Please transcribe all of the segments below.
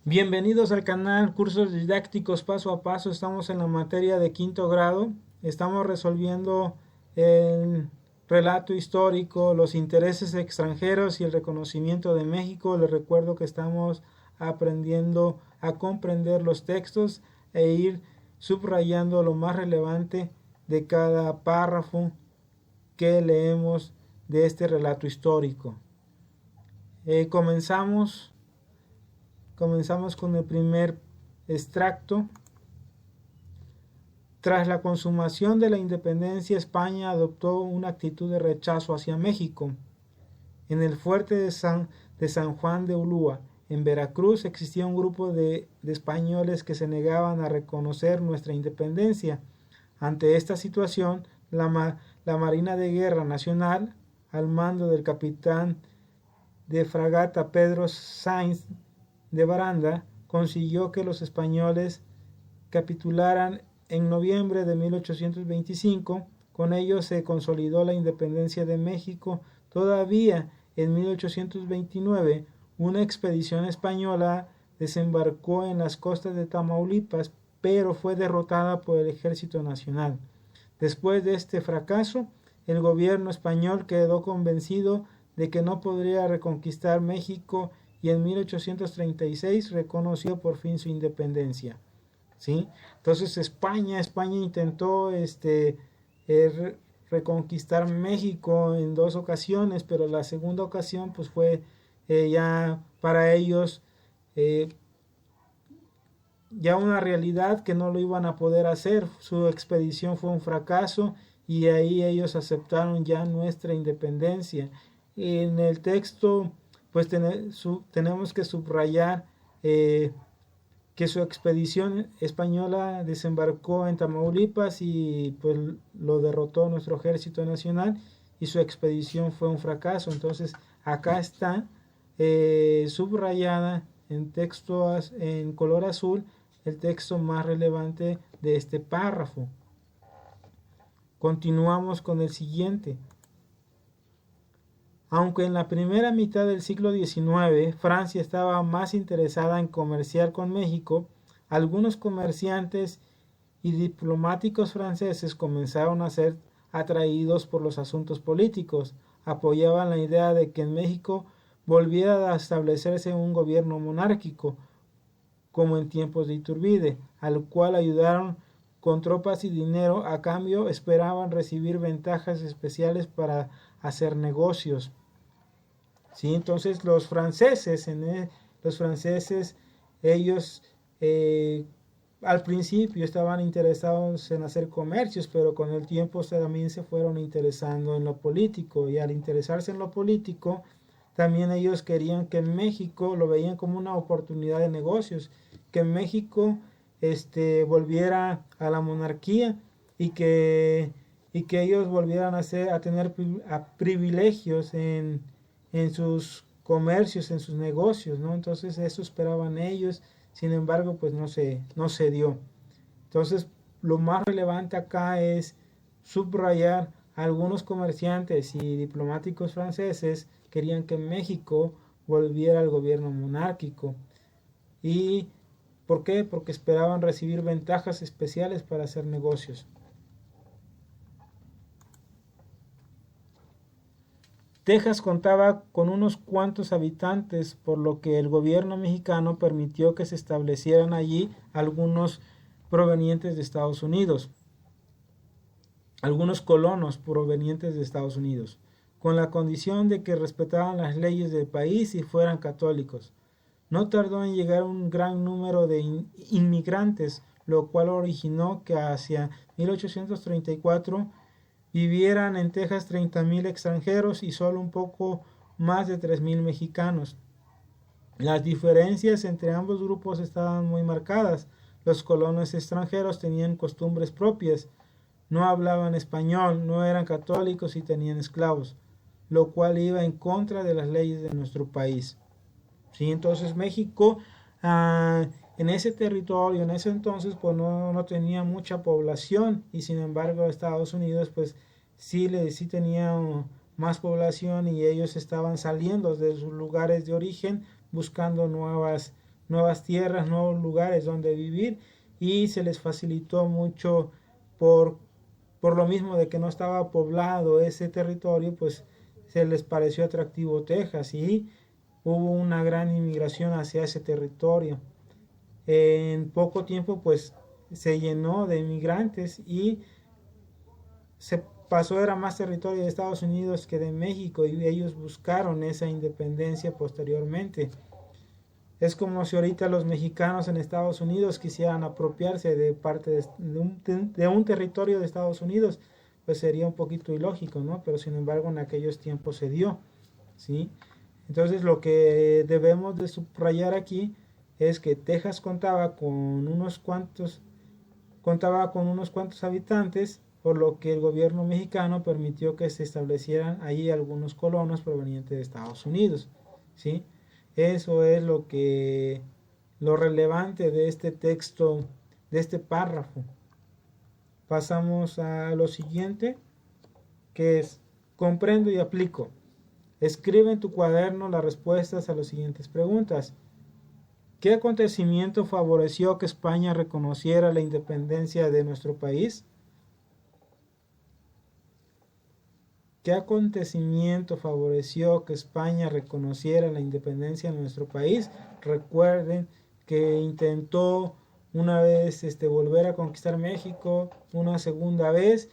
Bienvenidos al canal Cursos Didácticos Paso a Paso. Estamos en la materia de quinto grado. Estamos resolviendo el relato histórico, los intereses extranjeros y el reconocimiento de México. Les recuerdo que estamos aprendiendo a comprender los textos e ir subrayando lo más relevante de cada párrafo que leemos de este relato histórico. Comenzamos con el primer extracto. Tras la consumación de la independencia, España adoptó una actitud de rechazo hacia México. En el fuerte de San Juan de Ulúa, en Veracruz, existía un grupo de españoles que se negaban a reconocer nuestra independencia. Ante esta situación, la Marina de Guerra Nacional, al mando del capitán de fragata Pedro Sainz de Baranda, consiguió que los españoles capitularan en noviembre de 1825. Con ello se consolidó la independencia de México. Todavía en 1829, una expedición española desembarcó en las costas de Tamaulipas, pero fue derrotada por el Ejército Nacional. Después de este fracaso, el gobierno español quedó convencido de que no podría reconquistar México y en 1836 reconoció por fin su independencia. ¿Sí? Entonces España intentó reconquistar México en dos ocasiones, pero la segunda ocasión pues fue ya para ellos ya una realidad que no lo iban a poder hacer. Su expedición fue un fracaso y ahí ellos aceptaron ya nuestra independencia. En el texto pues tenemos que subrayar que su expedición española desembarcó en Tamaulipas y pues lo derrotó nuestro ejército nacional y su expedición fue un fracaso. Entonces acá está subrayada en texto en color azul el texto más relevante de este párrafo. Continuamos con el siguiente. Aunque en la primera mitad del siglo XIX Francia estaba más interesada en comerciar con México, algunos comerciantes y diplomáticos franceses comenzaron a ser atraídos por los asuntos políticos. Apoyaban la idea de que en México volviera a establecerse un gobierno monárquico, como en tiempos de Iturbide, al cual ayudaron con tropas y dinero. A cambio esperaban recibir ventajas especiales para hacer negocios. ¿Sí? Entonces los franceses, ellos al principio estaban interesados en hacer comercios, pero con el tiempo también se fueron interesando en lo político, y al interesarse en lo político también ellos querían que México, lo veían como una oportunidad de negocios, que México volviera a la monarquía y que ellos volvieran a tener privilegios en sus comercios, en sus negocios, ¿no? Entonces eso esperaban ellos, sin embargo, pues no se dio. Entonces, lo más relevante acá es subrayar algunos comerciantes y diplomáticos franceses querían que México volviera al gobierno monárquico. ¿Y por qué? Porque esperaban recibir ventajas especiales para hacer negocios. Texas contaba con unos cuantos habitantes, por lo que el gobierno mexicano permitió que se establecieran allí algunos provenientes de Estados Unidos, algunos colonos provenientes de Estados Unidos, con la condición de que respetaran las leyes del país y fueran católicos. No tardó en llegar un gran número de inmigrantes, lo cual originó que hacia 1834 vivieran en Texas 30,000 extranjeros y solo un poco más de 3,000 mexicanos. Las diferencias entre ambos grupos estaban muy marcadas. Los colonos extranjeros tenían costumbres propias, no hablaban español, no eran católicos y tenían esclavos, lo cual iba en contra de las leyes de nuestro país. ¿Sí? Entonces México en ese territorio, en ese entonces, pues no tenía mucha población, y sin embargo Estados Unidos pues sí tenía más población, y ellos estaban saliendo de sus lugares de origen buscando nuevas nuevas tierras, nuevos lugares donde vivir, y se les facilitó mucho por lo mismo de que no estaba poblado ese territorio, pues se les pareció atractivo Texas y hubo una gran inmigración hacia ese territorio. En poco tiempo pues se llenó de inmigrantes y se pasó, era más territorio de Estados Unidos que de México, y ellos buscaron esa independencia posteriormente. Es como si ahorita los mexicanos en Estados Unidos quisieran apropiarse de parte de un territorio de Estados Unidos, pues sería un poquito ilógico, ¿no? Pero sin embargo en aquellos tiempos se dio, ¿sí? Entonces lo que debemos de subrayar aquí es que Texas contaba con unos cuantos habitantes, por lo que el gobierno mexicano permitió que se establecieran allí algunos colonos provenientes de Estados Unidos, ¿sí? Eso es lo relevante de este texto, de este párrafo. Pasamos a lo siguiente, que es: comprendo y aplico. Escribe en tu cuaderno las respuestas a las siguientes preguntas. ¿Qué acontecimiento favoreció que España reconociera la independencia de nuestro país? ¿Qué acontecimiento favoreció que España reconociera la independencia de nuestro país? Recuerden que intentó una vez volver a conquistar México, una segunda vez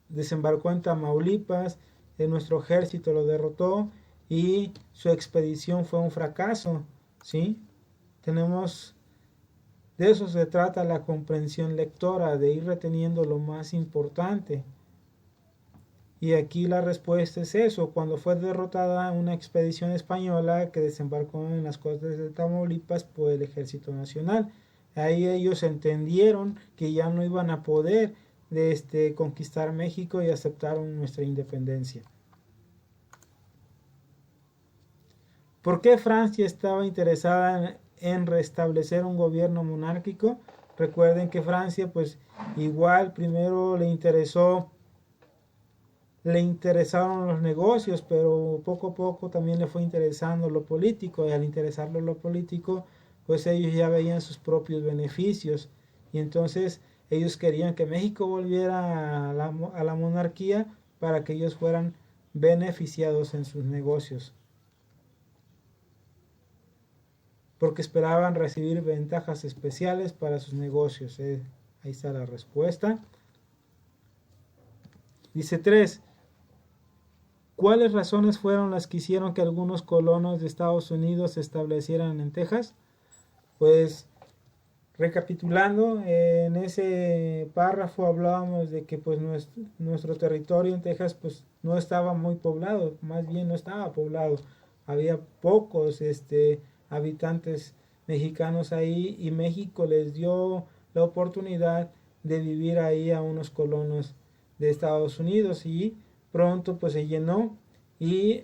desembarcó en Tamaulipas, nuestro ejército lo derrotó y su expedición fue un fracaso, ¿sí? De eso se trata la comprensión lectora, de ir reteniendo lo más importante. Y aquí la respuesta es eso: cuando fue derrotada una expedición española que desembarcó en las costas de Tamaulipas por el Ejército Nacional. Ahí ellos entendieron que ya no iban a poder conquistar México y aceptaron nuestra independencia. ¿Por qué Francia estaba interesada en restablecer un gobierno monárquico? Recuerden que Francia pues igual primero le interesaron los negocios, pero poco a poco también le fue interesando lo político, y al interesarle lo político pues ellos ya veían sus propios beneficios, y entonces ellos querían que México volviera a la monarquía para que ellos fueran beneficiados en sus negocios, porque esperaban recibir ventajas especiales para sus negocios. Ahí está la respuesta. Dice 3. ¿Cuáles razones fueron las que hicieron que algunos colonos de Estados Unidos se establecieran en Texas? Pues recapitulando, en ese párrafo hablábamos de que pues nuestro territorio en Texas pues no estaba muy poblado, más bien no estaba poblado, había pocos habitantes mexicanos ahí, y México les dio la oportunidad de vivir ahí a unos colonos de Estados Unidos, y pronto pues se llenó y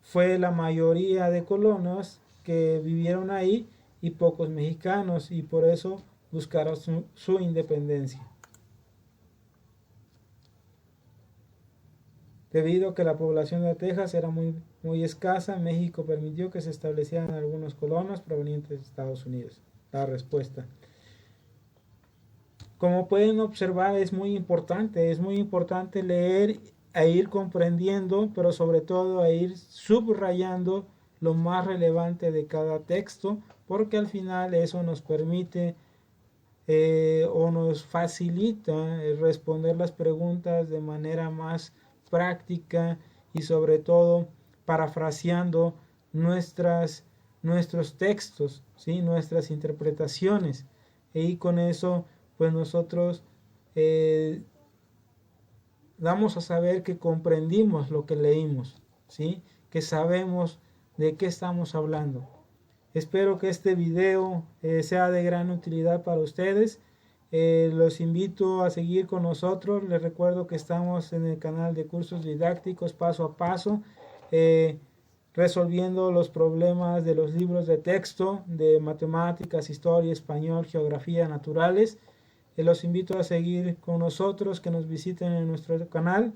fue la mayoría de colonos que vivieron ahí y pocos mexicanos, y por eso buscaron su independencia. Debido a que la población de Texas era muy escasa, México permitió que se establecieran algunos colonos provenientes de Estados Unidos. La respuesta: como pueden observar, es muy importante leer e ir comprendiendo, pero sobre todo a ir subrayando lo más relevante de cada texto, porque al final eso nos permite o nos facilita responder las preguntas de manera más práctica, y sobre todo parafraseando nuestros textos, ¿sí? Nuestras interpretaciones, y con eso pues nosotros damos a saber que comprendimos lo que leímos, ¿sí? Que sabemos de qué estamos hablando. Espero que este video sea de gran utilidad para ustedes. Los invito a seguir con nosotros. Les recuerdo que estamos en el canal de cursos didácticos paso a paso, resolviendo los problemas de los libros de texto de matemáticas, historia, español, geografía, naturales. Los invito a seguir con nosotros, que nos visiten en nuestro canal,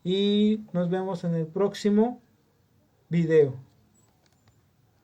y nos vemos en el próximo video.